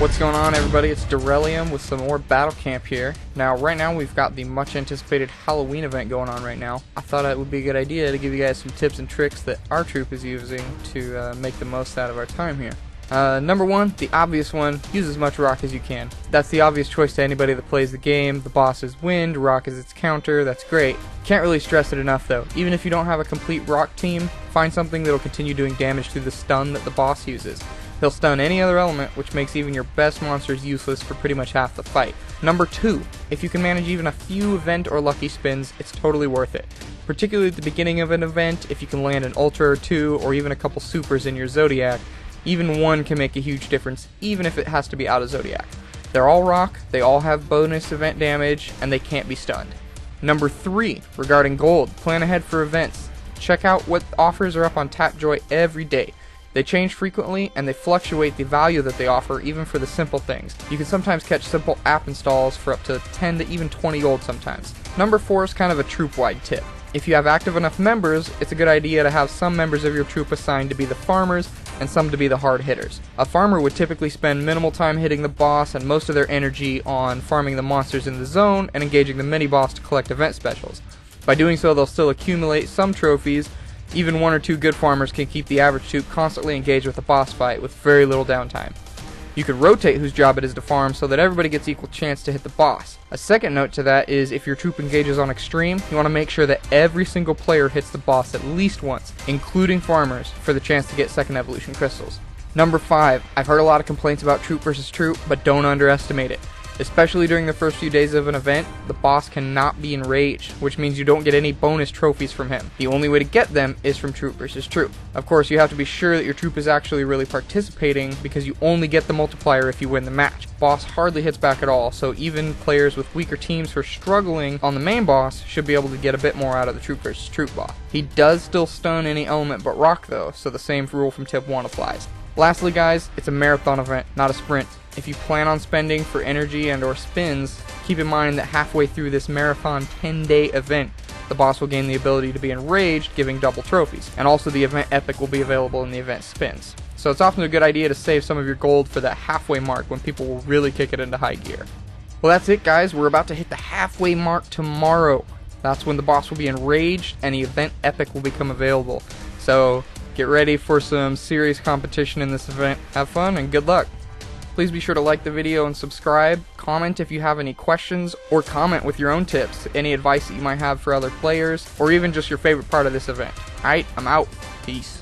What's going on, everybody? It's Durelium with some more Battle Camp here. Now, right now we've got the much anticipated Halloween event going on right now. I thought it would be a good idea to give you guys some tips and tricks that our troop is using to make the most out of our time here. Number one, the obvious one, use as much rock as you can. That's the obvious choice to anybody that plays the game. The boss is wind, rock is its counter, that's great. Can't really stress it enough though. Even if you don't have a complete rock team, find something that'll continue doing damage through the stun that the boss uses. He'll stun any other element, which makes even your best monsters useless for pretty much half the fight. Number two, if you can manage even a few event or lucky spins, it's totally worth it. Particularly at the beginning of an event, if you can land an ultra or two, or even a couple supers in your Zodiac, even one can make a huge difference, even if it has to be out of Zodiac. They're all rock, they all have bonus event damage, and they can't be stunned. Number three, regarding gold, plan ahead for events. Check out what offers are up on Tapjoy every day. They change frequently, and they fluctuate the value that they offer, even for the simple things. You can sometimes catch simple app installs for up to 10 to even 20 gold sometimes. Number four is kind of a troop-wide tip. If you have active enough members, it's a good idea to have some members of your troop assigned to be the farmers, and some to be the hard hitters. A farmer would typically spend minimal time hitting the boss and most of their energy on farming the monsters in the zone and engaging the mini-boss to collect event specials. By doing so, they'll still accumulate some trophies. Even one or two good farmers can keep the average troop constantly engaged with a boss fight with very little downtime. You can rotate whose job it is to farm so that everybody gets equal chance to hit the boss. A second note to that is if your troop engages on extreme, you want to make sure that every single player hits the boss at least once, including farmers, for the chance to get second evolution crystals. Number 5, I've heard a lot of complaints about troop versus troop, but don't underestimate it. Especially during the first few days of an event, the boss cannot be enraged, which means you don't get any bonus trophies from him. The only way to get them is from troop versus troop. Of course, you have to be sure that your troop is actually really participating, because you only get the multiplier if you win the match. Boss hardly hits back at all, so even players with weaker teams who are struggling on the main boss should be able to get a bit more out of the troop versus troop boss. He does still stun any element but rock though, so the same rule from tip 1 applies. Lastly guys, it's a marathon event, not a sprint. If you plan on spending for energy and or spins, keep in mind that halfway through this marathon 10-day event, the boss will gain the ability to be enraged, giving double trophies. And also the event epic will be available in the event spins. So it's often a good idea to save some of your gold for that halfway mark when people will really kick it into high gear. Well, that's it guys, we're about to hit the halfway mark tomorrow. That's when the boss will be enraged and the event epic will become available. So get ready for some serious competition in this event. Have fun and good luck. Please be sure to like the video and subscribe, comment if you have any questions, or comment with your own tips, any advice that you might have for other players, or even just your favorite part of this event. Alright, I'm out. Peace.